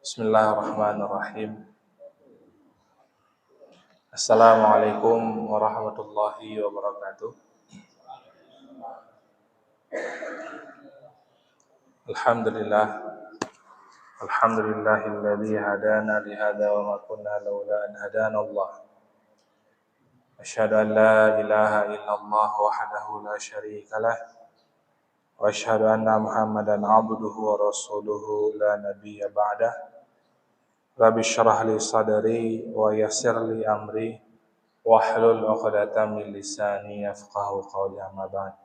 Bismillahirrahmanirrahim. Assalamualaikum warahmatullahi wabarakatuh. Alhamdulillah. Alhamdulillahilladzi hadana li hadza wa ma kunna laula an hadana Allah. Asyhadu an la ilaha illallah wahdahu la syarika lah. Wa asyhadu anna Muhammadan abduhu wa rasuluhu la nabiyya ba'dah. Rabbi syrah li sadri wa yassir li amri wahlul 'uqdatam min lisani yafqahu qawli, amma ba'd.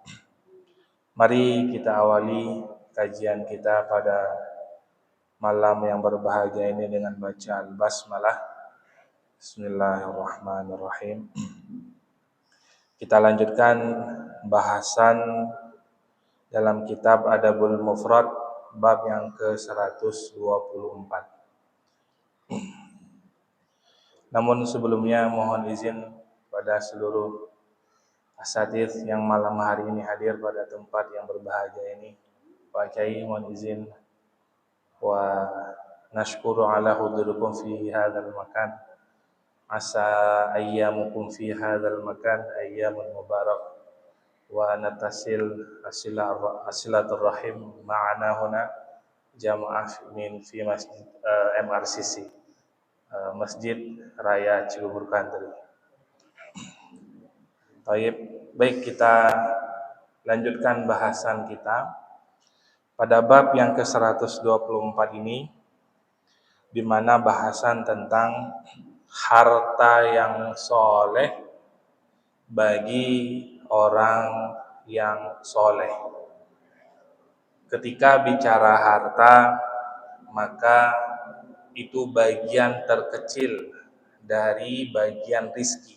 Mari kita awali kajian kita pada malam yang berbahagia ini dengan baca al-basmalah. Bismillahirrahmanirrahim. Kita lanjutkan bahasan dalam kitab Adabul Mufrad bab yang ke-124. Namun sebelumnya mohon izin pada seluruh asatidz yang malam hari ini hadir pada tempat yang berbahagia ini. Pak Kiai mohon izin wa nashkuru ala hudurikum fi hadzal makan. Asa ayyamukum fi hadzal makan ayyamun mubarak wa natasil asilatur rahim ma'ana huna jamaah min fi masjid MRCC Masjid Raya Cibubur Country. Baik, kita lanjutkan bahasan kita pada bab yang ke-124 ini, di mana bahasan tentang harta yang soleh bagi orang yang soleh. Ketika bicara harta, maka itu bagian terkecil dari bagian rizki.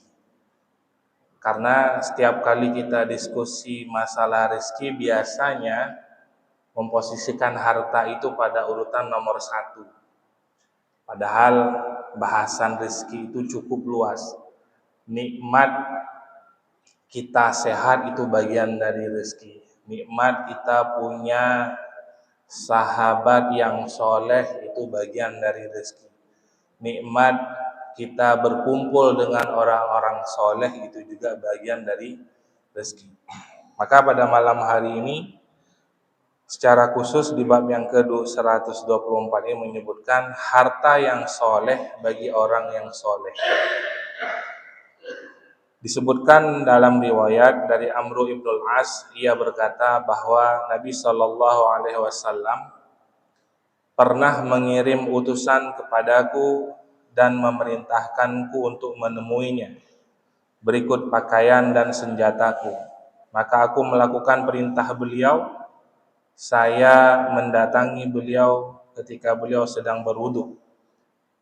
Karena setiap kali kita diskusi masalah rizki, biasanya memposisikan harta itu pada urutan nomor 1. Padahal bahasan rizki itu cukup luas. Nikmat kita sehat itu bagian dari rizki. Nikmat kita punya sahabat yang soleh itu bagian dari rezeki. Nikmat kita berkumpul dengan orang-orang soleh itu juga bagian dari rezeki. Maka pada malam hari ini secara khusus di bab yang ke-124 ini menyebutkan harta yang soleh bagi orang yang soleh. Disebutkan dalam riwayat dari Amru ibnul As, ia berkata bahwa Nabi SAW pernah mengirim utusan kepadaku dan memerintahkanku untuk menemuinya, berikut pakaian dan senjataku. Maka aku melakukan perintah beliau. Saya mendatangi beliau ketika beliau sedang berwudu.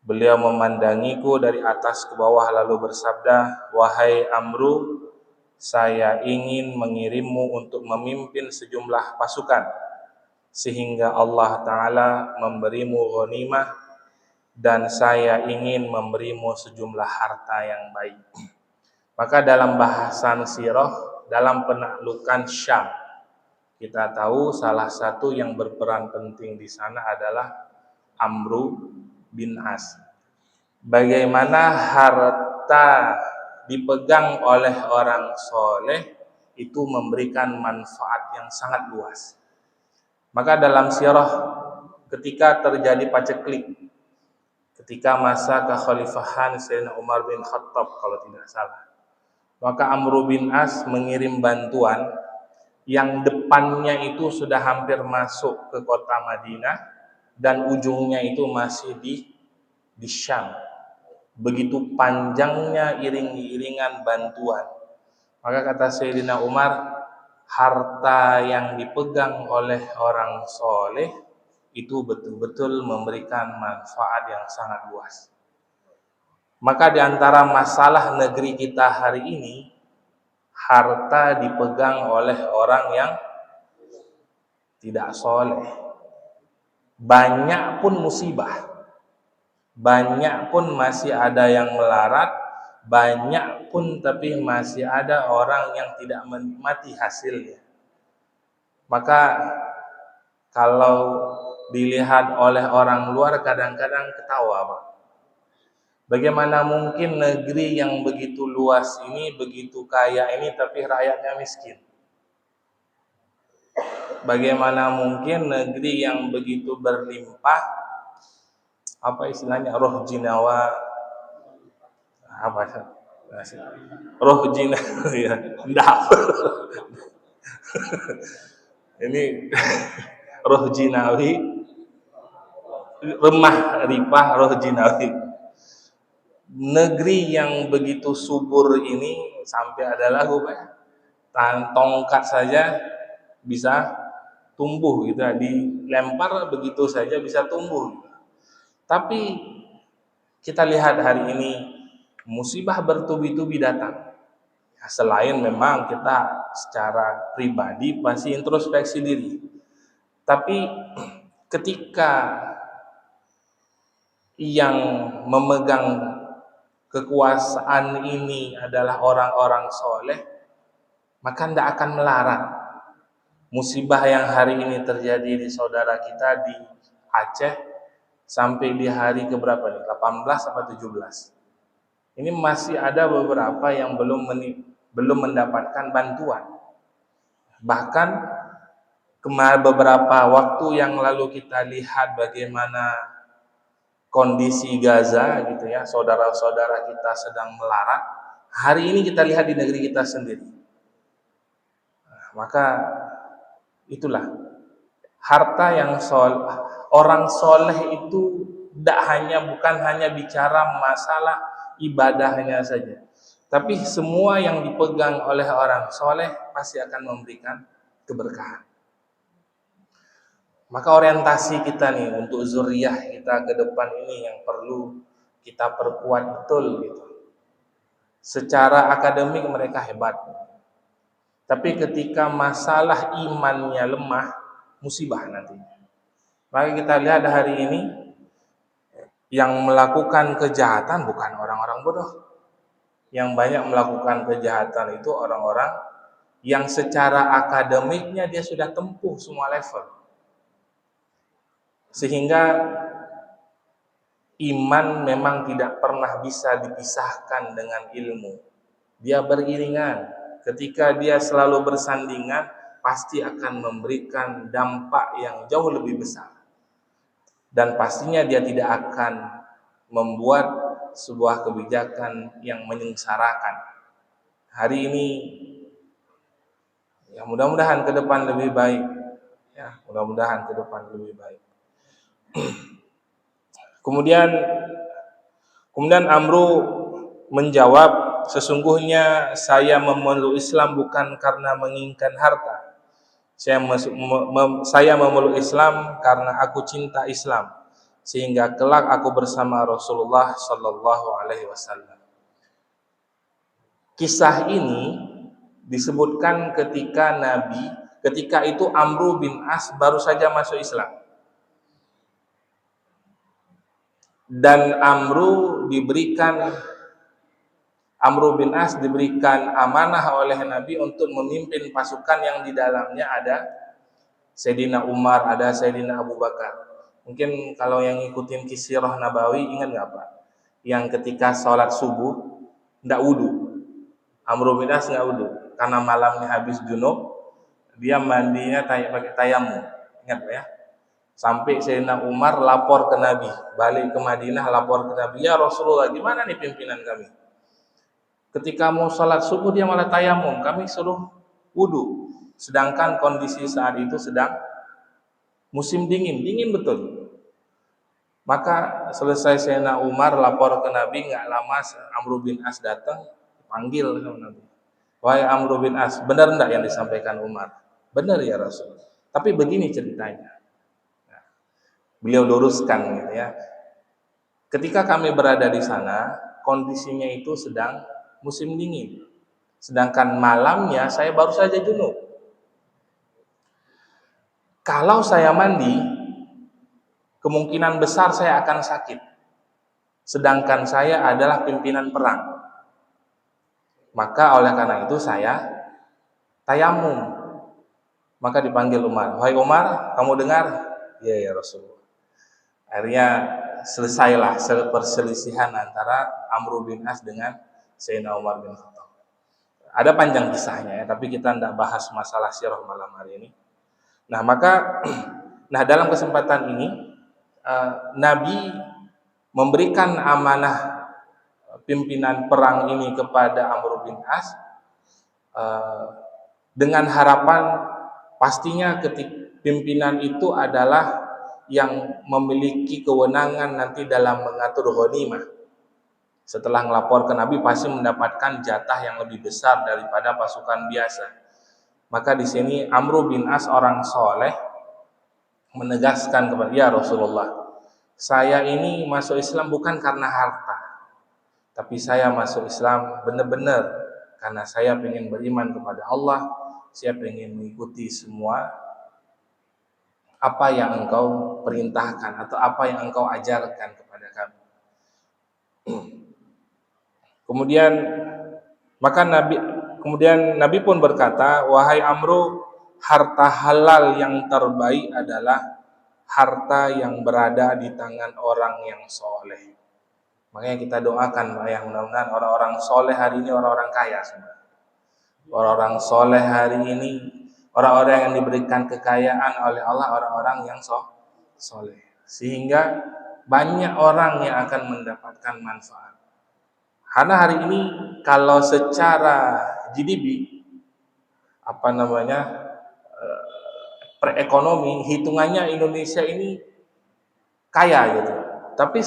Beliau memandangiku dari atas ke bawah lalu bersabda, "Wahai Amru, saya ingin mengirimmu untuk memimpin sejumlah pasukan, sehingga Allah Ta'ala memberimu ghanimah, dan saya ingin memberimu sejumlah harta yang baik." Maka dalam bahasan sirah, dalam penaklukan Syam, kita tahu salah satu yang berperan penting di sana adalah Amru bin As. Bagaimana harta dipegang oleh orang soleh itu memberikan manfaat yang sangat luas. Maka dalam sirah ketika terjadi paceklik, ketika masa kekhalifahan Sayyidina Umar bin Khattab kalau tidak salah, maka Amru bin As mengirim bantuan yang depannya itu sudah hampir masuk ke kota Madinah dan ujungnya itu masih di Syam. Begitu panjangnya iring-iringan bantuan. Maka kata Sayyidina Umar, harta yang dipegang oleh orang soleh itu betul-betul memberikan manfaat yang sangat luas. Maka di antara masalah negeri kita hari ini, harta dipegang oleh orang yang tidak soleh. Banyak pun musibah, banyak pun masih ada yang melarat, banyak pun tapi masih ada orang yang tidak menikmati hasilnya. Maka kalau dilihat oleh orang luar kadang-kadang ketawa, Pak. Bagaimana mungkin negeri yang begitu luas ini, begitu kaya ini, tapi rakyatnya miskin? Bagaimana mungkin negeri yang begitu berlimpah, apa istilahnya, roh jinawa, apa roh jinawa ya, enggak. Ini roh jinawi, remah ripah roh jinawi. Negeri yang begitu subur ini sampai ada lagu, Pak, tongkat saja bisa tumbuh gitu, dilempar begitu saja bisa tumbuh. Tapi kita lihat hari ini musibah bertubi-tubi datang. Ya, selain memang kita secara pribadi pasti introspeksi diri, tapi ketika yang memegang kekuasaan ini adalah orang-orang soleh, maka tidak akan melarat. Musibah yang hari ini terjadi di saudara kita di Aceh sampai di hari keberapa nih? 18 atau 17. Ini masih ada beberapa yang belum mendapatkan bantuan. Bahkan beberapa waktu yang lalu kita lihat bagaimana kondisi Gaza gitu ya, saudara-saudara kita sedang melarat. Hari ini kita lihat di negeri kita sendiri. Maka itulah harta yang orang soleh itu bukan hanya bicara masalah ibadahnya saja, tapi semua yang dipegang oleh orang soleh pasti akan memberikan keberkahan. Maka orientasi kita nih untuk zuriyah kita ke depan ini yang perlu kita perkuat betul gitu. Secara akademik mereka hebat, tapi ketika masalah imannya lemah, musibah nantinya. Maka kita lihat hari ini yang melakukan kejahatan bukan orang-orang bodoh. Yang banyak melakukan kejahatan itu orang-orang yang secara akademiknya dia sudah tempuh semua level. Sehingga iman memang tidak pernah bisa dipisahkan dengan ilmu. Dia beriringan. Ketika dia selalu bersandingan, pasti akan memberikan dampak yang jauh lebih besar. Dan pastinya dia tidak akan membuat sebuah kebijakan yang menyengsarakan. Hari ini ya mudah-mudahan ke depan lebih baik. Ya, mudah-mudahan ke depan lebih baik. Kemudian Amru menjawab, sesungguhnya saya memeluk Islam bukan karena menginginkan harta. Saya memeluk Islam karena aku cinta Islam, sehingga kelak aku bersama Rasulullah Sallallahu Alaihi Wasallam. Kisah ini disebutkan ketika itu Amru bin As baru saja masuk Islam. Dan Amru bin As diberikan amanah oleh Nabi untuk memimpin pasukan yang di dalamnya ada Sayyidina Umar, ada Sayyidina Abu Bakar. Mungkin kalau yang ngikutin Kisirah Nabawi ingat nggak Pak? Yang ketika sholat subuh nggak wudu, Amru bin As nggak wudu karena malamnya habis junub, dia mandinya pakai tayamum. Ingat Pak ya? Sampai Sayyidina Umar lapor ke Nabi, balik ke Madinah lapor ke Nabi, ya Rasulullah, gimana nih pimpinan kami? Ketika mau sholat subuh dia malah tayamum, kami suruh wudu. Sedangkan kondisi saat itu sedang musim dingin betul. Maka selesai Sayyidina Umar lapor ke Nabi, nggak lama Amru bin As datang, panggil sama Nabi. Wahai Amru bin As, benar enggak yang disampaikan Umar? Benar ya Rasul. Tapi begini ceritanya. Beliau luruskan gitu ya. Ketika kami berada di sana, kondisinya itu sedang musim dingin. Sedangkan malamnya saya baru saja junub. Kalau saya mandi, kemungkinan besar saya akan sakit. Sedangkan saya adalah pimpinan perang. Maka oleh karena itu saya tayamum. Maka dipanggil Umar. Wahai Umar, kamu dengar? Iya ya Rasulullah. Akhirnya selesailah perselisihan antara Amr bin As dengan Sayyidina Umar bin Khattab. Ada panjang kisahnya ya, tapi kita tidak bahas masalah sirah malam hari ini. Nah dalam kesempatan ini Nabi memberikan amanah pimpinan perang ini kepada Amr bin As dengan harapan pastinya ketika pimpinan itu adalah yang memiliki kewenangan nanti dalam mengatur ghanimah. Setelah melapor ke Nabi pasti mendapatkan jatah yang lebih besar daripada pasukan biasa. Maka di sini Amr bin As orang soleh menegaskan kepada ya Rasulullah, saya ini masuk Islam bukan karena harta, tapi saya masuk Islam benar-benar karena saya ingin beriman kepada Allah, saya ingin mengikuti semua apa yang engkau perintahkan atau apa yang engkau ajarkan kepada kami. Kemudian Nabi pun berkata, wahai Amru, harta halal yang terbaik adalah harta yang berada di tangan orang yang soleh. Makanya kita doakan yang mudah-mudahan orang-orang soleh hari ini orang-orang kaya semua. Orang-orang soleh hari ini orang-orang yang diberikan kekayaan oleh Allah, orang-orang yang soleh. Sehingga banyak orang yang akan mendapatkan manfaat. Karena hari ini kalau secara GDP perekonomi hitungannya Indonesia ini kaya gitu. Tapi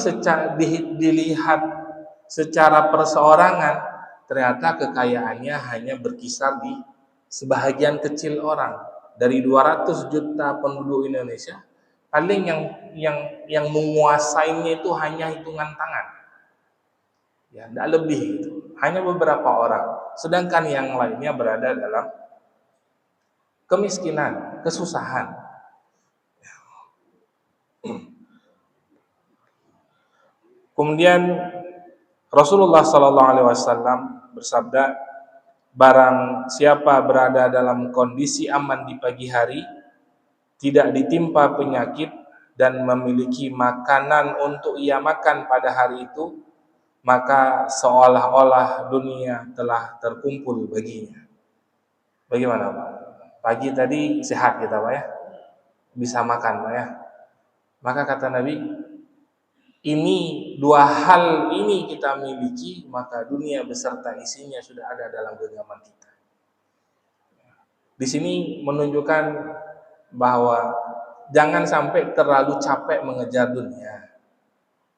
dilihat secara perseorangan ternyata kekayaannya hanya berkisar di sebahagian kecil orang. Dari 200 juta penduduk Indonesia, paling yang menguasainya itu hanya hitungan tangan. Ya, tidak lebih gitu. Hanya beberapa orang. Sedangkan yang lainnya berada dalam kemiskinan, kesusahan. Kemudian Rasulullah SAW bersabda, barang siapa berada dalam kondisi aman di pagi hari, tidak ditimpa penyakit dan memiliki makanan untuk ia makan pada hari itu, maka seolah-olah dunia telah terkumpul baginya. Bagaimana Pak? Pagi tadi sehat kita Pak ya, bisa makan Pak ya. Maka kata Nabi, ini dua hal ini kita miliki, maka dunia beserta isinya sudah ada dalam genggaman kita. Di sini menunjukkan bahwa jangan sampai terlalu capek mengejar dunia.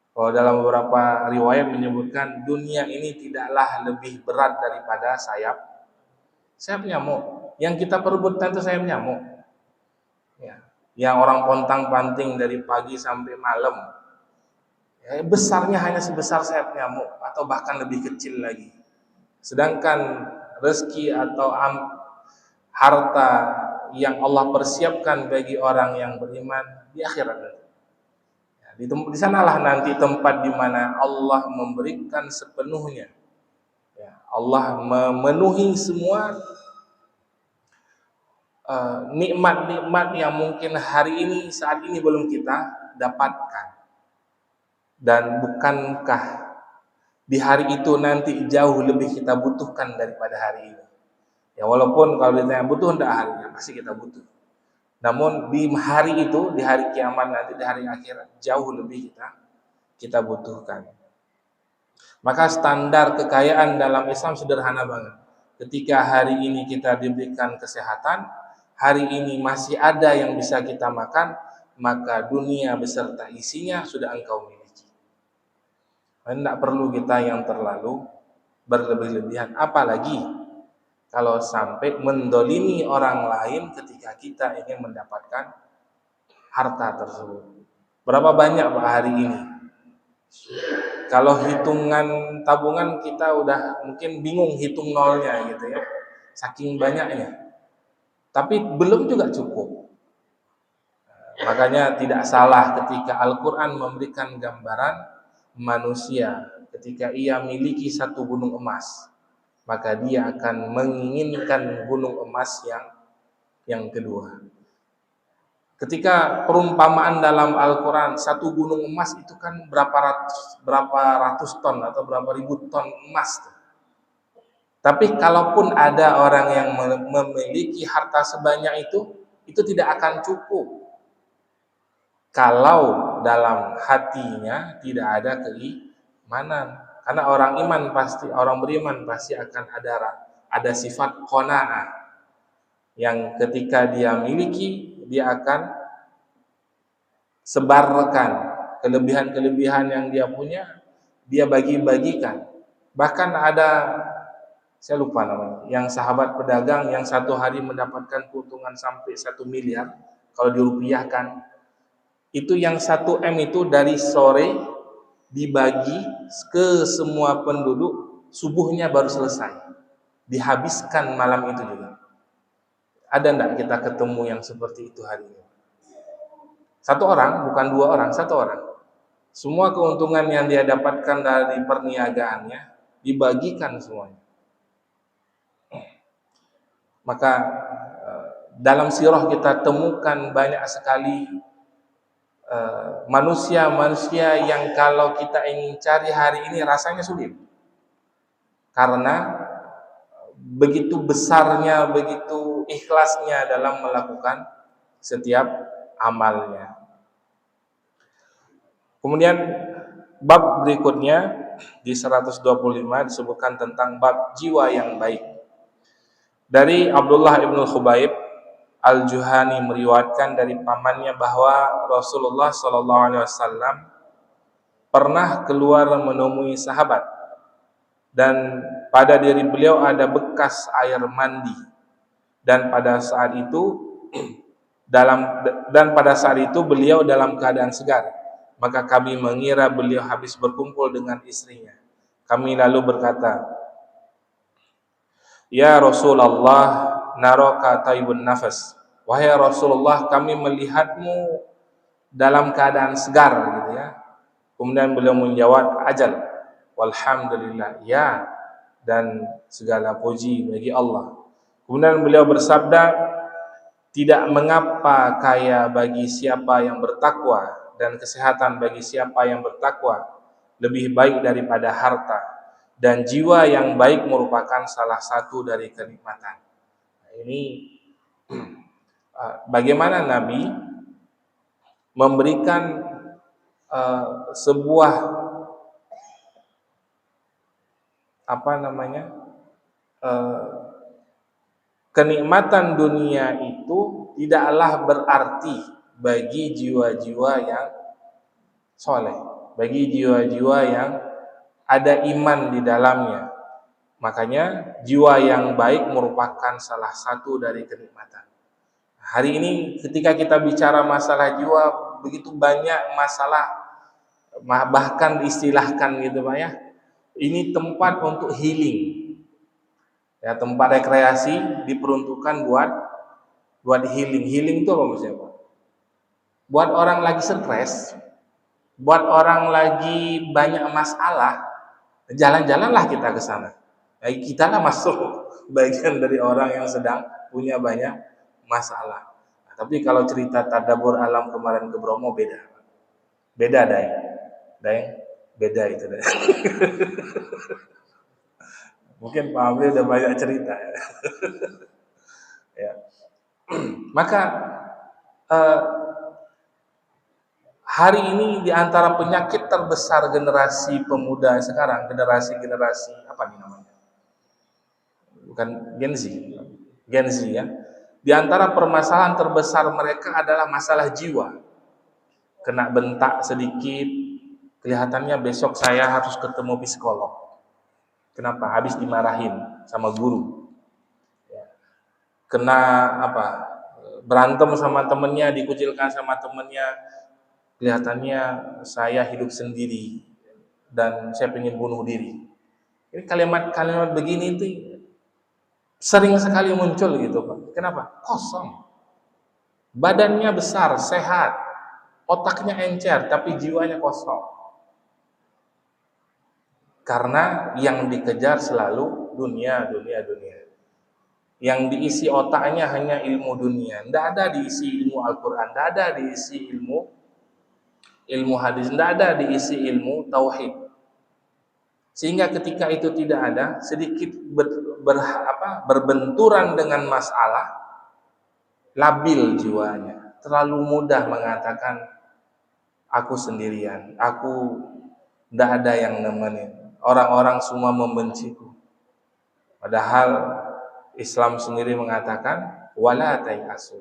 Kalau dalam beberapa riwayat menyebutkan dunia ini tidaklah lebih berat daripada sayap nyamuk. Yang kita perebutkan itu sayap nyamuk. Ya. Yang orang pontang-panting dari pagi sampai malam. Ya, besarnya hanya sebesar sayap nyamuk atau bahkan lebih kecil lagi. Sedangkan rezeki atau harta yang Allah persiapkan bagi orang yang beriman di akhirat. Di sanalah nanti tempat di mana Allah memberikan sepenuhnya. Ya, Allah memenuhi semua nikmat-nikmat yang mungkin hari ini saat ini belum kita dapatkan. Dan bukankah di hari itu nanti jauh lebih kita butuhkan daripada hari ini? Ya walaupun kalau ditanya butuh enggak harinya, pasti kita butuh. Namun di hari itu, di hari kiamat nanti, di hari akhirat jauh lebih kita butuhkan. Maka standar kekayaan dalam Islam sederhana banget. Ketika hari ini kita diberikan kesehatan, hari ini masih ada yang bisa kita makan, maka dunia beserta isinya sudah engkau miliki. Tidak perlu kita yang terlalu berlebih-lebihan, apalagi kalau sampai mendolimi orang lain ketika kita ingin mendapatkan harta tersebut. Berapa banyak Pak hari ini? Kalau hitungan tabungan kita udah mungkin bingung hitung nolnya gitu ya. Saking banyaknya. Tapi belum juga cukup. Makanya tidak salah ketika Al-Quran memberikan gambaran manusia ketika ia miliki satu gunung emas, maka dia akan menginginkan gunung emas yang kedua. Ketika perumpamaan dalam Al-Quran, satu gunung emas itu kan berapa ratus ton atau berapa ribu ton emas. Tapi kalaupun ada orang yang memiliki harta sebanyak itu tidak akan cukup kalau dalam hatinya tidak ada keimanan. Karena orang beriman pasti akan ada sifat qanaah yang ketika dia miliki, dia akan sebarkan kelebihan-kelebihan yang dia punya, dia bagi-bagikan. Bahkan ada, saya lupa namanya, yang sahabat pedagang yang satu hari mendapatkan keuntungan sampai 1 miliar, kalau dirupiahkan, itu yang 1 M itu dari sore dibagi ke semua penduduk, subuhnya baru selesai. Dihabiskan malam itu juga. Ada enggak kita ketemu yang seperti itu hari ini? 1 orang, bukan 2 orang, 1 orang. Semua keuntungan yang dia dapatkan dari perniagaannya dibagikan semuanya. Maka dalam sirah kita temukan banyak sekali manusia-manusia yang kalau kita ingin cari hari ini rasanya sulit. Karena begitu besarnya, begitu ikhlasnya dalam melakukan setiap amalnya. Kemudian bab berikutnya di 125 disebutkan tentang bab jiwa yang baik. Dari Abdullah ibn Khubaib Al-Juhani meriwayatkan dari pamannya bahwa Rasulullah SAW pernah keluar menemui sahabat dan pada diri beliau ada bekas air mandi, dan pada saat itu beliau dalam keadaan segar. Maka kami mengira beliau habis berkumpul dengan istrinya. Kami lalu berkata, "Ya Rasulullah, naraka taibun nafas." Wahai Rasulullah, kami melihatmu dalam keadaan segar, gitu ya. Kemudian beliau menjawab, "Ajal, walhamdulillah, ya, dan segala puji bagi Allah." Kemudian beliau bersabda, "Tidak mengapa kaya bagi siapa yang bertakwa dan kesehatan bagi siapa yang bertakwa lebih baik daripada harta, dan jiwa yang baik merupakan salah satu dari kenikmatan." Nah, ini bagaimana Nabi memberikan sebuah kenikmatan dunia itu tidaklah berarti bagi jiwa-jiwa yang soleh, bagi jiwa-jiwa yang ada iman di dalamnya. Makanya jiwa yang baik merupakan salah satu dari kenikmatan. Hari ini ketika kita bicara masalah jiwa, begitu banyak masalah, bahkan diistilahkan gitu Pak ya, ini tempat untuk healing. Ya, tempat rekreasi diperuntukkan buat healing. Healing itu apa maksudnya Pak? Buat orang lagi stres, buat orang lagi banyak masalah, jalan-jalanlah kita ke sana. Ya, kita lah masuk bagian dari orang yang sedang punya banyak masalah. Nah, tapi kalau cerita tadabbur alam kemarin ke Bromo beda. Beda Daeng, beda itu deh. Mungkin Pak Amri udah banyak cerita ya. Ya. Maka hari ini di antara penyakit terbesar generasi pemuda sekarang, generasi apa nih namanya? Bukan Gen Z ya. Di antara permasalahan terbesar mereka adalah masalah jiwa. Kena bentak sedikit, kelihatannya besok saya harus ketemu psikolog. Kenapa? Habis dimarahin sama guru. Kena berantem sama temennya, dikucilkan sama temennya, kelihatannya saya hidup sendiri dan saya ingin bunuh diri. Ini kalimat-kalimat begini itu sering sekali muncul gitu Pak. Kenapa? Kosong. Badannya besar, sehat, otaknya encer, tapi jiwanya kosong. Karena yang dikejar selalu dunia. yang diisi otaknya hanya ilmu dunia, tidak ada diisi ilmu Al-Quran, tidak ada diisi ilmu hadis, tidak ada diisi ilmu tauhid. Sehingga ketika itu tidak ada, sedikit berbenturan dengan masalah, labil jiwanya, terlalu mudah mengatakan aku sendirian, aku tidak ada yang nemenin, orang-orang semua membenciku. Padahal Islam sendiri mengatakan wala tayasu.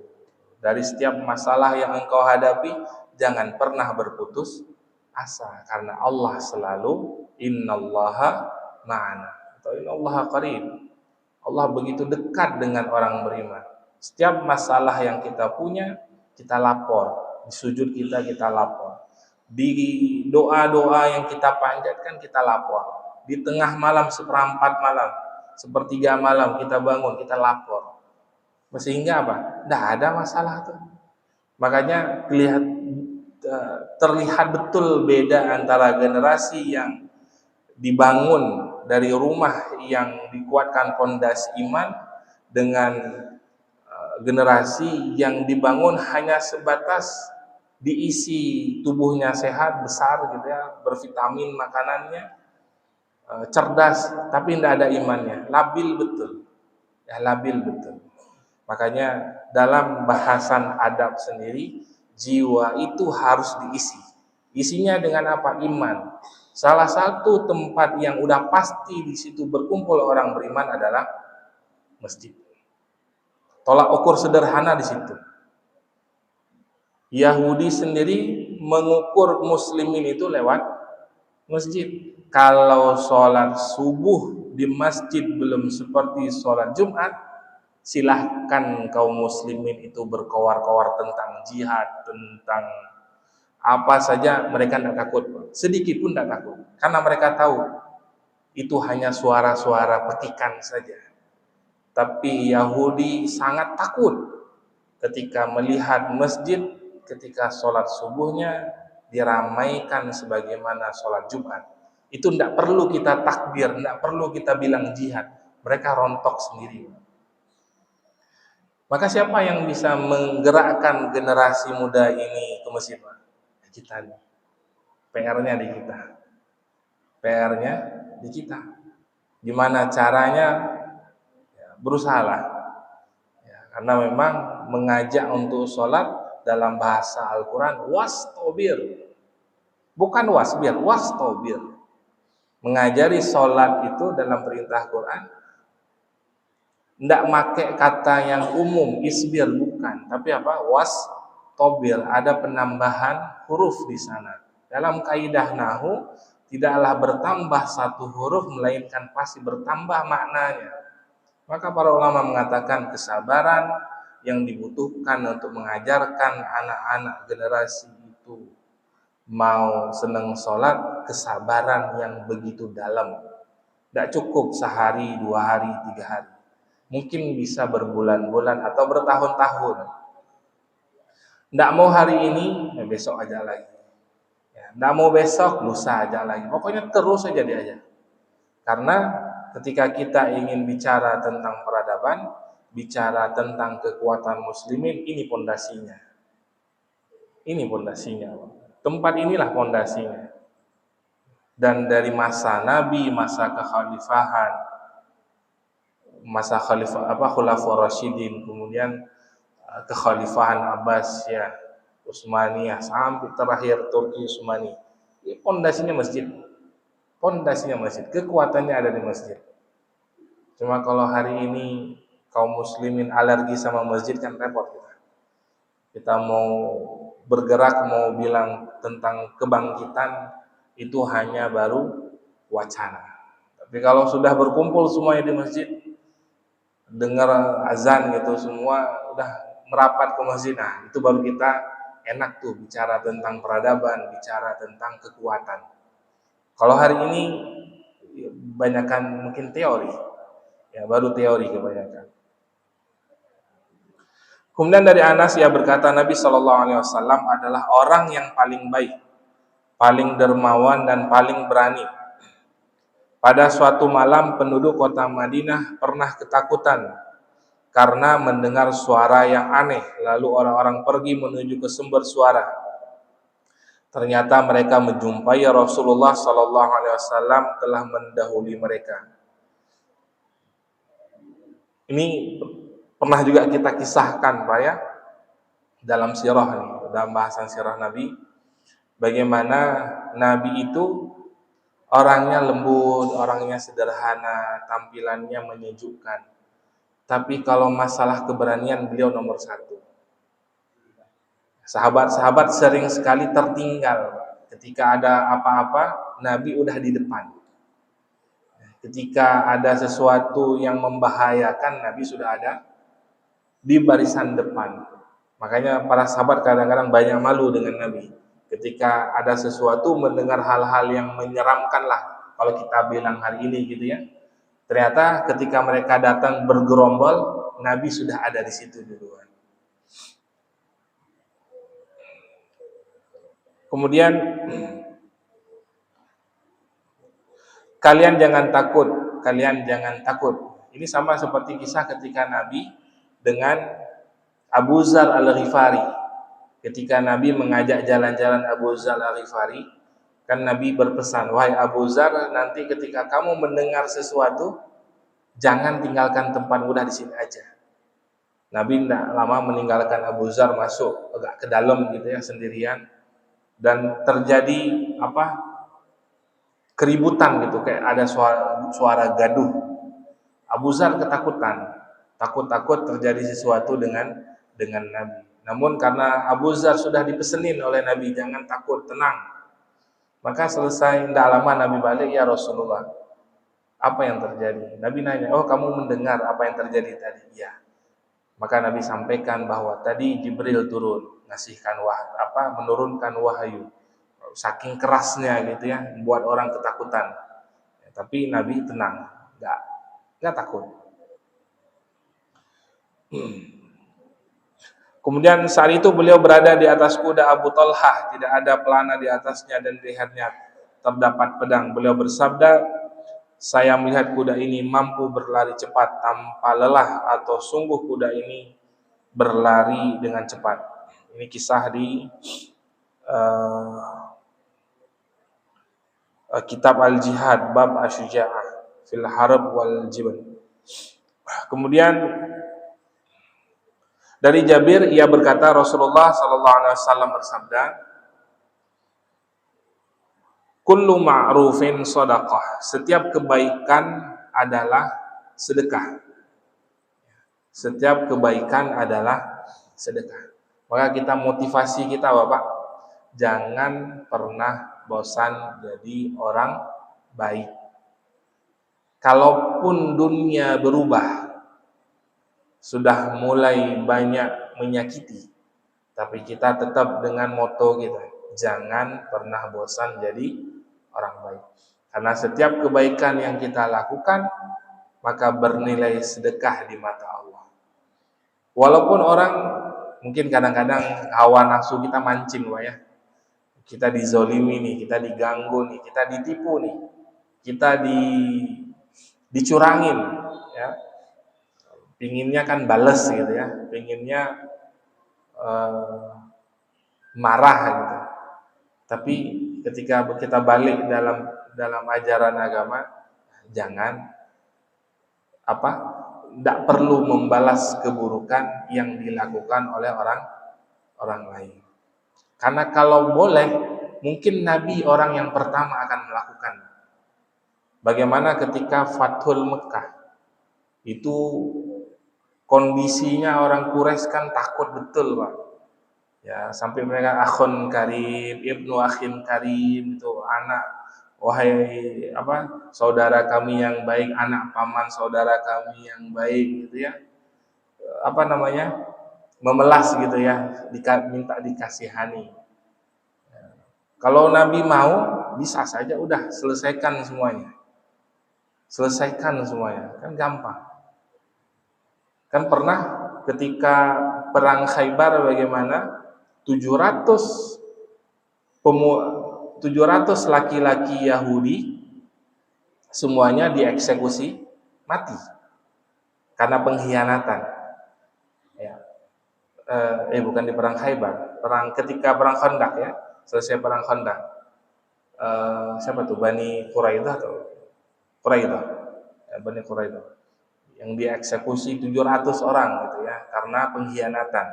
Dari setiap masalah yang engkau hadapi, jangan pernah berputus asa, karena Allah selalu innallaha ma'ana atau innallaha qarib. Allah begitu dekat dengan orang beriman. Setiap masalah yang kita punya, kita lapor. Di sujud kita lapor. Di doa-doa yang kita panjatkan, kita lapor. Di tengah malam, seperempat malam, sepertiga malam kita bangun, kita lapor. Sehingga apa? Tidak ada masalah tuh. Makanya terlihat betul beda antara generasi yang dibangun dari rumah yang dikuatkan pondasi iman dengan generasi yang dibangun hanya sebatas diisi tubuhnya sehat, besar gitu ya, bervitamin makanannya, cerdas, tapi tidak ada imannya, labil betul. Ya, labil betul. Makanya dalam bahasan adab sendiri, jiwa itu harus diisi. Isinya dengan apa? Iman. Salah satu tempat yang udah pasti di situ berkumpul orang beriman adalah masjid. Tolak ukur sederhana di situ. Yahudi sendiri mengukur muslimin itu lewat masjid. Kalau sholat subuh di masjid belum seperti sholat Jumat, silahkan kaum muslimin itu berkoar-koar tentang jihad, tentang apa saja, mereka tidak takut, sedikit pun tidak takut, karena mereka tahu itu hanya suara-suara petikan saja. Tapi Yahudi sangat takut ketika melihat masjid, ketika sholat subuhnya diramaikan sebagaimana sholat Jumat. Itu tidak perlu kita takbir, tidak perlu kita bilang jihad, mereka rontok sendiri. Maka siapa yang bisa menggerakkan generasi muda ini ke masjid? Kita nih. PR-nya di kita. PR-nya di kita. Gimana caranya? Ya, berusahalah. Ya, karena memang mengajak untuk sholat dalam bahasa Al-Quran, wastobir. Bukan wasbir, wastobir. Mengajari sholat itu dalam perintah Quran, tidak pakai kata yang umum, isbir, bukan. Tapi apa? Tobir, ada penambahan huruf di sana. Dalam kaidah nahu, tidaklah bertambah satu huruf, melainkan pasti bertambah maknanya. Maka para ulama mengatakan kesabaran yang dibutuhkan untuk mengajarkan anak-anak generasi itu mau senang sholat, kesabaran yang begitu dalam. Tidak cukup sehari, 2 hari, 3 hari. Mungkin bisa berbulan-bulan atau bertahun-tahun. Tidak mau hari ini, ya besok aja lagi. Ya, tidak mau besok, lusa aja lagi. Pokoknya terus saja diajar. Karena ketika kita ingin bicara tentang peradaban, bicara tentang kekuatan muslimin, ini pondasinya. Ini pondasinya. Tempat inilah pondasinya. Dan dari masa Nabi, masa kekhalifahan, masa Khulafaur Rasyidin, kemudian kekhalifahan Abbasiyah, Utsmaniyah, sampai terakhir Turki Utsmani. Ini pondasinya masjid. Pondasinya masjid, kekuatannya ada di masjid. Cuma kalau hari ini kaum muslimin alergi sama masjid, kan repot kita. Kita mau bergerak, mau bilang tentang kebangkitan, itu hanya baru wacana. Tapi kalau sudah berkumpul semuanya di masjid, dengar azan gitu, semua udah merapat ke masjid, nah itu baru kita enak tuh bicara tentang peradaban, bicara tentang kekuatan. Kalau hari ini banyakkan mungkin teori, ya baru teori kebanyakan. Kemudian dari Anas, ia berkata Nabi SAW adalah orang yang paling baik, paling dermawan dan paling berani. Pada suatu malam penduduk kota Madinah pernah ketakutan karena mendengar suara yang aneh. Lalu orang-orang pergi menuju ke sumber suara. Ternyata mereka menjumpai Rasulullah Sallallahu Alaihi Wasallam telah mendahului mereka. Ini pernah juga kita kisahkan, Pak ya, dalam sirah nih, dalam bahasan sirah Nabi, bagaimana Nabi itu orangnya lembut, orangnya sederhana, tampilannya menyejukkan. Tapi kalau masalah keberanian beliau nomor satu. Sahabat-sahabat sering sekali tertinggal ketika ada apa-apa, Nabi udah di depan. Ketika ada sesuatu yang membahayakan, Nabi sudah ada di barisan depan. Makanya para sahabat kadang-kadang banyak malu dengan Nabi. Ketika ada sesuatu, mendengar hal-hal yang menyeramkan lah, kalau kita bilang hari ini gitu ya. Ternyata ketika mereka datang bergerombol, Nabi sudah ada di situ duluan. Kemudian kalian jangan takut. Ini sama seperti kisah ketika Nabi dengan Abu Dzar Al-Ghifari. Ketika Nabi mengajak jalan-jalan Abu Dzar Al-Ghifari, kan Nabi berpesan, wahai Abu Dzar, nanti ketika kamu mendengar sesuatu, jangan tinggalkan tempat udah di sini aja. Nabi tidak lama meninggalkan Abu Dzar, masuk agak ke dalam gitu ya, sendirian. Dan terjadi keributan gitu, kayak ada suara gaduh. Abu Dzar ketakutan, takut terjadi sesuatu dengan Nabi. Namun karena Abu Dzar sudah dipesenin oleh Nabi, jangan takut, tenang. Maka selesai, tidak lama Nabi balik, ya Rasulullah, apa yang terjadi? Nabi nanya, oh kamu mendengar apa yang terjadi tadi? Ya. Maka Nabi sampaikan bahwa tadi Jibril turun, menurunkan wahyu. Saking kerasnya gitu ya, membuat orang ketakutan. Ya, tapi Nabi tenang, nggak takut. Kemudian saat itu beliau berada di atas kuda Abu Talhah, tidak ada pelana di atasnya dan di lehernya terdapat pedang. Beliau bersabda, saya melihat kuda ini mampu berlari cepat tanpa lelah, atau sungguh kuda ini berlari dengan cepat. Ini kisah di Kitab Al-Jihad, Bab Asyuja'ah fil Harb wal Jibal. Kemudian dari Jabir, ia berkata, Rasulullah Sallallahu Alaihi Wasallam bersabda, kullu ma'rufin shadaqah, setiap kebaikan adalah sedekah. Setiap kebaikan adalah sedekah. Maka kita motivasi kita, Bapak, jangan pernah bosan jadi orang baik. Kalaupun dunia berubah, sudah mulai banyak menyakiti, tapi kita tetap dengan moto kita, jangan pernah bosan jadi orang baik. Karena setiap kebaikan yang kita lakukan, maka bernilai sedekah di mata Allah. Walaupun orang mungkin kadang-kadang hawa nafsu kita mancing, Pak ya. Kita dizolimi nih, kita diganggu nih, kita ditipu nih, kita dicurangin, ya. Pinginnya kan bales gitu ya, pinginnya marah gitu. Tapi ketika kita balik dalam ajaran agama, jangan tidak perlu membalas keburukan yang dilakukan oleh orang lain. Karena kalau boleh, mungkin Nabi orang yang pertama akan melakukan. Bagaimana ketika Fathul Mekah, itu kondisinya orang Quraisy kan takut betul, Pak. Ya, sampai mereka akhun karim, ibnu akhin karim, itu anak, wahai saudara kami yang baik, anak paman saudara kami yang baik gitu ya. Memelas gitu ya, minta dikasihani. Ya. Kalau Nabi mau, bisa saja udah selesaikan semuanya. Kan gampang. Kan pernah ketika perang Khaybar, bagaimana 700 laki-laki Yahudi semuanya dieksekusi mati karena pengkhianatan. bukan di perang Khaybar, ketika perang Khandaq ya, selesai perang Khandaq. Siapa tuh, Bani Quraidah atau Quraidah? Bani Quraidah yang dieksekusi 700 orang gitu ya karena pengkhianatan.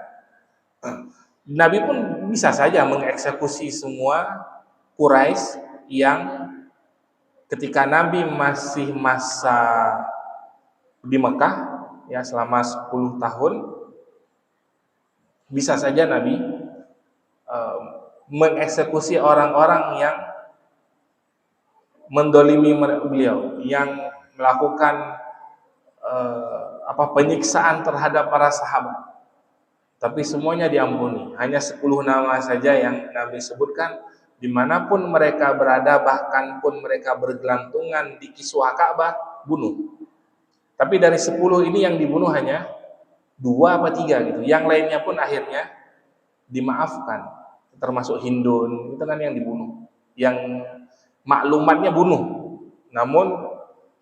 Nabi pun bisa saja mengeksekusi semua Quraisy yang ketika Nabi masih masa di Mekah ya selama 10 tahun, bisa saja Nabi mengeksekusi orang-orang yang mendolimi beliau, yang melakukan penyiksaan terhadap para sahabat. Tapi semuanya diampuni. Hanya 10 nama saja yang Nabi sebutkan, dimanapun mereka berada, bahkan pun mereka bergelantungan di kiswah Ka'bah, bunuh. Tapi dari 10 ini yang dibunuh hanya 2 atau 3 gitu. Yang lainnya pun akhirnya dimaafkan. Termasuk Hindun, itu kan yang dibunuh. Yang maklumatnya bunuh. Namun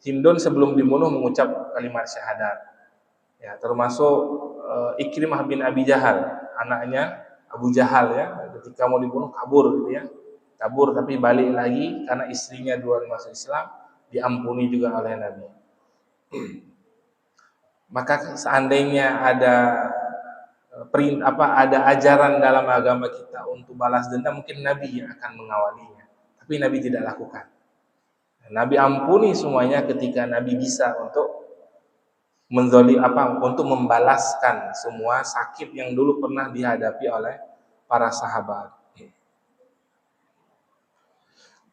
Hindun sebelum dibunuh mengucap kalimat syahadat. Ya, termasuk Ikrimah bin Abi Jahal, anaknya Abu Jahal ya, ketika mau dibunuh kabur gitu ya. Kabur tapi balik lagi karena istrinya duluan masuk Islam, diampuni juga oleh Nabi. Maka seandainya ada ada ajaran dalam agama kita untuk balas dendam, mungkin Nabi yang akan mengawalinya. Tapi Nabi tidak lakukan. Nabi ampuni semuanya ketika Nabi bisa untuk untuk membalaskan semua sakit yang dulu pernah dihadapi oleh para sahabat.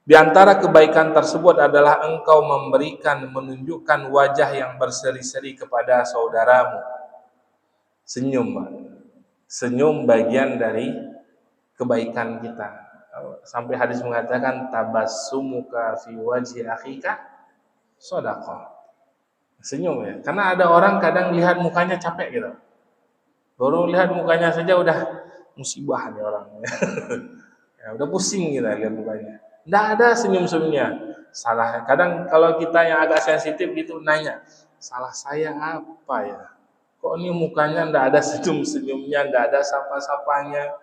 Di antara kebaikan tersebut adalah engkau menunjukkan wajah yang berseri-seri kepada saudaramu. Senyum, senyum bagian dari kebaikan kita. Sampai hadis mengatakan tabassumuka fi wajhi akhika shadaqah. Senyum ya. Karena ada orang kadang lihat mukanya capek gitu. Baru lihat mukanya saja udah musibah nih orang. Ya, udah pusing kita lihat mukanya. Enggak ada senyum-senyumnya. Salah. Kadang kalau kita yang agak sensitif gitu nanya, salah saya apa ya? Kok ini mukanya enggak ada senyum-senyumnya, enggak ada sapa-sapanya.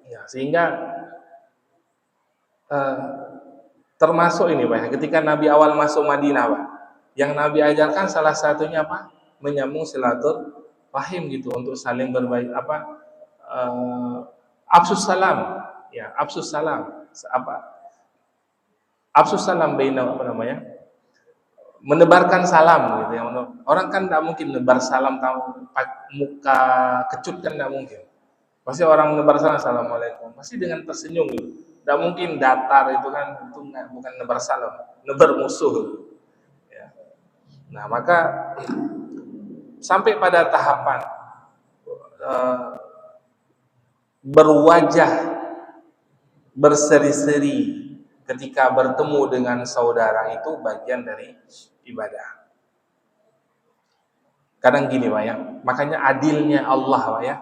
Ya, sehingga termasuk ini Pak, ketika Nabi awal masuk Madinah Pak, yang Nabi ajarkan salah satunya apa? Menyambung silaturahim gitu, untuk saling berbagi afsus salam, ya afsus salam, afsus salam menebarkan salam gitu ya. Orang kan tidak mungkin nebar salam tahu muka kecut kan tidak mungkin. Pasti orang nebar salam, assalamualaikum, pasti dengan tersenyum gitu. Tidak mungkin datar, itu kan itu bukan nebar salam, nebar musuh. Ya. Nah maka sampai pada tahapan berwajah berseri-seri ketika bertemu dengan saudara itu bagian dari ibadah. Kadang gini Pak ya, makanya adilnya Allah Pak ya.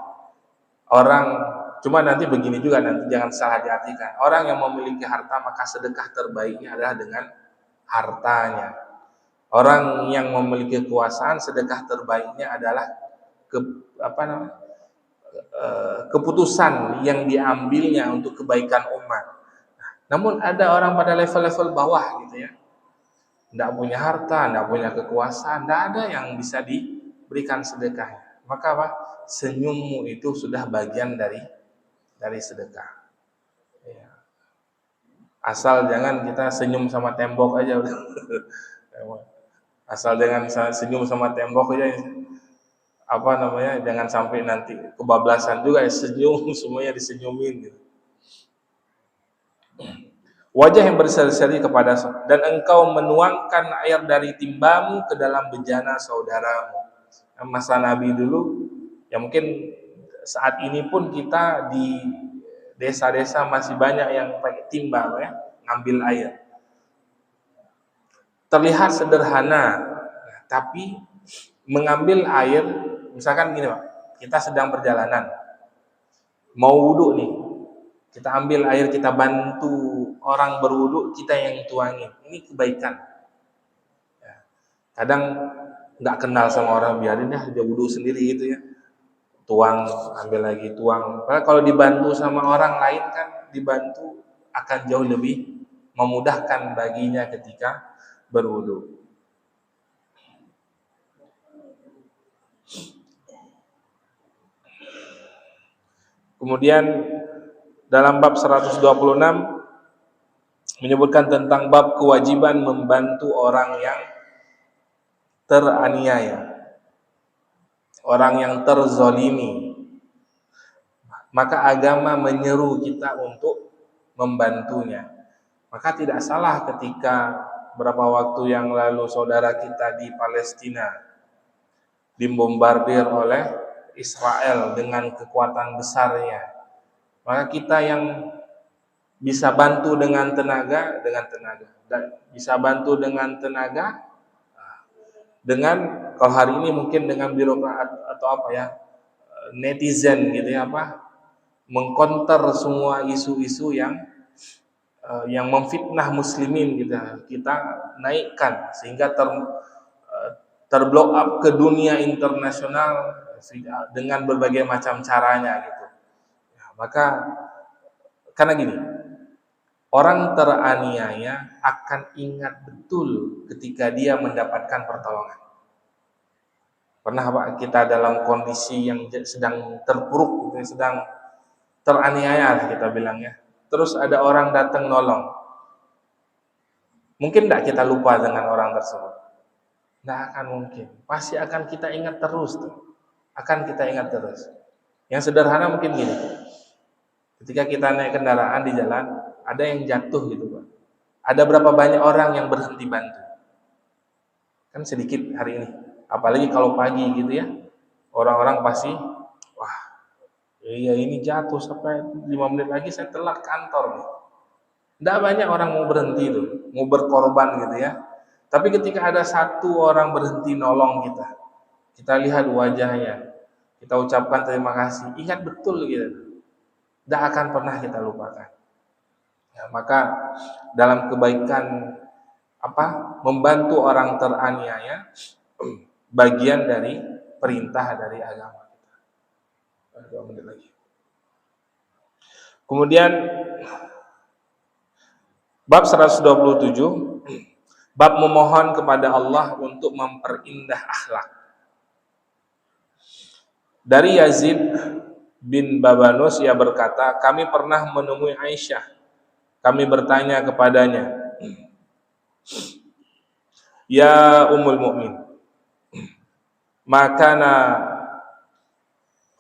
Orang, cuma nanti begini juga, nanti jangan salah diartikan. Orang yang memiliki harta maka sedekah terbaiknya adalah dengan hartanya. Orang yang memiliki kekuasaan, sedekah terbaiknya adalah keputusan yang diambilnya untuk kebaikan umat. Namun ada orang pada level-level bawah gitu ya, tidak punya harta, tidak punya kekuasaan, tidak ada yang bisa diberikan sedekahnya. Maka apa? Senyummu itu sudah bagian dari sedekah. Ya. Asal jangan kita senyum sama tembok aja udah. Asal jangan senyum sama tembok aja. Jangan sampai nanti kebablasan juga ya, senyum semuanya disenyumin gitu. Wajah yang berseri-seri kepada, dan engkau menuangkan air dari timbamu ke dalam bejana saudaramu. Masa Nabi dulu ya, mungkin saat ini pun kita di desa-desa masih banyak yang pakai timba ya, ngambil air. Terlihat sederhana, tapi mengambil air, misalkan gini Pak, kita sedang perjalanan, mau wudhu nih, kita ambil air, kita bantu orang berwudhu, kita yang tuangin, ini kebaikan. Ya. Kadang nggak kenal sama orang, biarin ya dia wudhu sendiri gitu ya, tuang, ambil lagi, tuang. Karena kalau dibantu sama orang lain kan, dibantu akan jauh lebih memudahkan baginya ketika berwudhu. Kemudian dalam bab 126 menyebutkan tentang bab kewajiban membantu orang yang teraniaya, orang yang terzolimi. Maka agama menyeru kita untuk membantunya. Maka tidak salah ketika beberapa waktu yang lalu saudara kita di Palestina dibombardir oleh Israel dengan kekuatan besarnya. Maka kita yang bisa bantu dengan tenaga, dan bisa bantu dengan tenaga, dengan, kalau hari ini mungkin dengan birokrat atau apa ya, netizen gitu ya, mengkonter semua isu-isu yang memfitnah muslimin gitu, kita naikkan sehingga terblow up ke dunia internasional dengan berbagai macam caranya gitu. Ya, maka karena gini, orang teraniaya akan ingat betul ketika dia mendapatkan pertolongan. Pernah Pak kita dalam kondisi yang sedang terpuruk, sedang teraniaya kita bilangnya, terus ada orang datang nolong, mungkin tidak kita lupa dengan orang tersebut? Tidak akan mungkin, pasti akan kita ingat terus tuh. Akan kita ingat terus. Yang sederhana mungkin gini, ketika kita naik kendaraan di jalan, ada yang jatuh gitu Pak, ada berapa banyak orang yang berhenti bantu? Kan sedikit hari ini, apalagi kalau pagi gitu ya, orang-orang pasti, wah iya ini jatuh sampai 5 menit lagi saya telat kantor nih. Tidak banyak orang mau berhenti itu, mau berkorban gitu ya. Tapi ketika ada satu orang berhenti nolong kita lihat wajahnya, kita ucapkan terima kasih, ingat betul gitu, tidak akan pernah kita lupakan. Ya, maka dalam kebaikan membantu orang teraniaya, bagian dari perintah dari agama kita. 2 menit lagi. Kemudian bab 127, bab memohon kepada Allah untuk memperindah akhlak. Dari Yazid bin Babanus, ia berkata, kami pernah menemui Aisyah. Kami bertanya kepadanya, ya Ummul Mukmin, makana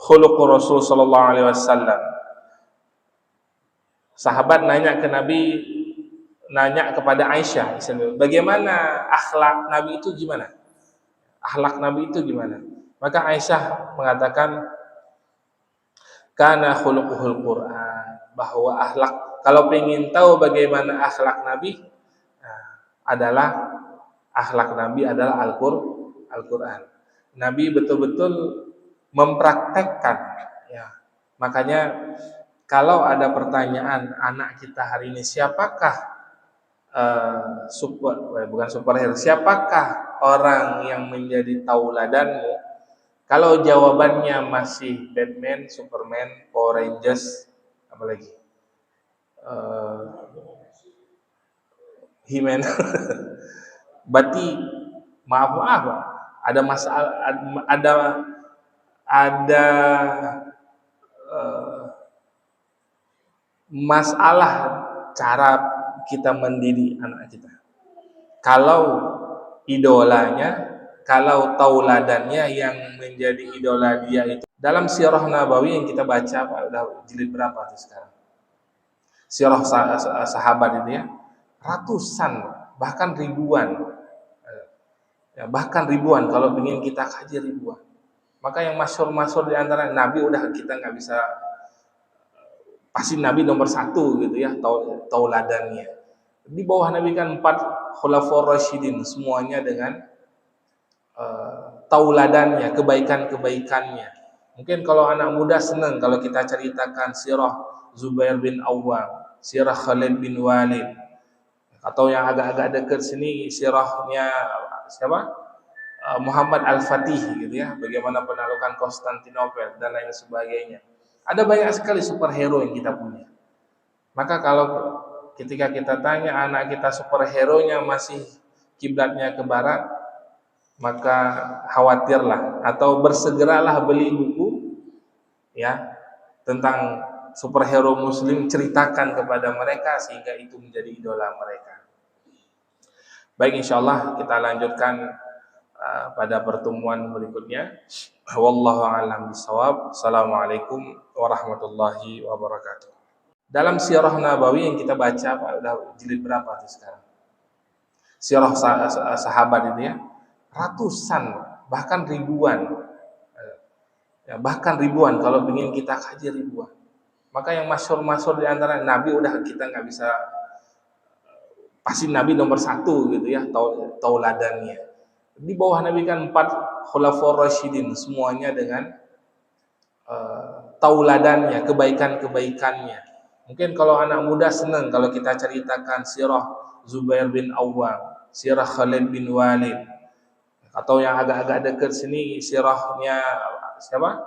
khuluq Rasul sallallahu alaihi wasallam. Sahabat nanya ke Nabi, nanya kepada Aisyah, bagaimana akhlak Nabi itu gimana? Akhlak Nabi itu gimana? Maka Aisyah mengatakan, kana khuluquhul Quran, bahwa akhlak, kalau ingin tahu bagaimana akhlak Nabi, adalah akhlak Nabi adalah Al-Quran. Nabi betul-betul mempraktekkan ya. Makanya kalau ada pertanyaan anak kita hari ini, siapakah siapakah orang yang menjadi tauladanmu? Kalau jawabannya masih Batman, Superman, Power Rangers, apalagi He-Man, berarti maaf, ada masalah, ada masalah cara kita mendidik anak kita. Kalau idolanya, kalau tauladannya yang menjadi idola dia itu dalam Sirah Nabawi yang kita baca, udah jilid berapa tuh sekarang? Sirah sahabat itu ya, ratusan, bahkan ribuan. Ya, bahkan ribuan, kalau ingin kita kaji ribuan. Maka yang masyhur di antara Nabi udah kita nggak bisa, pasti Nabi nomor 1 gitu ya, tauladannya. Di bawah Nabi kan 4 khulafaur rasyidin, semuanya dengan tauladannya, kebaikan-kebaikannya. Mungkin kalau anak muda senang kalau kita ceritakan sirah Zubair bin Awwam, sirah Khalid bin Walid, atau yang agak-agak dekat sini sirahnya siapa? Muhammad Al-Fatih gitu ya, bagaimana penaklukan Konstantinopel dan lain sebagainya. Ada banyak sekali superhero yang kita punya. Maka kalau ketika kita tanya anak kita superhero-nya masih kiblatnya ke barat, maka khawatirlah atau bersegeralah beli buku ya tentang superhero muslim, ceritakan kepada mereka sehingga itu menjadi idola mereka. Baik, insyaallah kita lanjutkan pada pertemuan berikutnya. Wallahu a'lam bishawab. Assalamualaikum warahmatullahi wabarakatuh. Dalam Sirah Nabawi yang kita baca, Pak, udah jilid berapa tuh sekarang? Sirah sahabat itu ya, ratusan bahkan ribuan. Ya, bahkan ribuan, kalau ingin kita kaji ribuan. Maka yang masyhur-masyhur di antara Nabi udah kita nggak bisa, pasti Nabi nomor satu gitu ya, tauladannya. Di bawah Nabi kan 4 khulafaur rasyidin, semuanya dengan tauladannya, kebaikan-kebaikannya. Mungkin kalau anak muda senang kalau kita ceritakan sirah Zubair bin Awwam, sirah Khalid bin Walid, atau yang agak-agak dekat sini sirahnya siapa?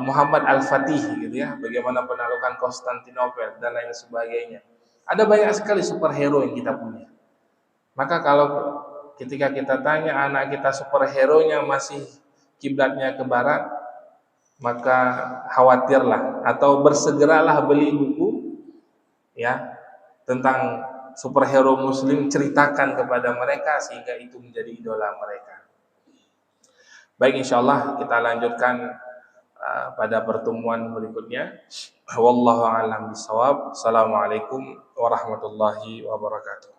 Muhammad Al-Fatih gitu ya, bagaimana penaklukan Konstantinopel dan lain sebagainya. Ada banyak sekali superhero yang kita punya. Maka kalau ketika kita tanya anak kita superhero-nya masih kiblatnya ke barat, maka khawatirlah atau bersegeralah beli buku ya tentang superhero muslim, ceritakan kepada mereka sehingga itu menjadi idola mereka. Baik, insyaallah kita lanjutkan pada pertemuan berikutnya. Wallahu a'lam bishawab. Assalamualaikum warahmatullahi wabarakatuh.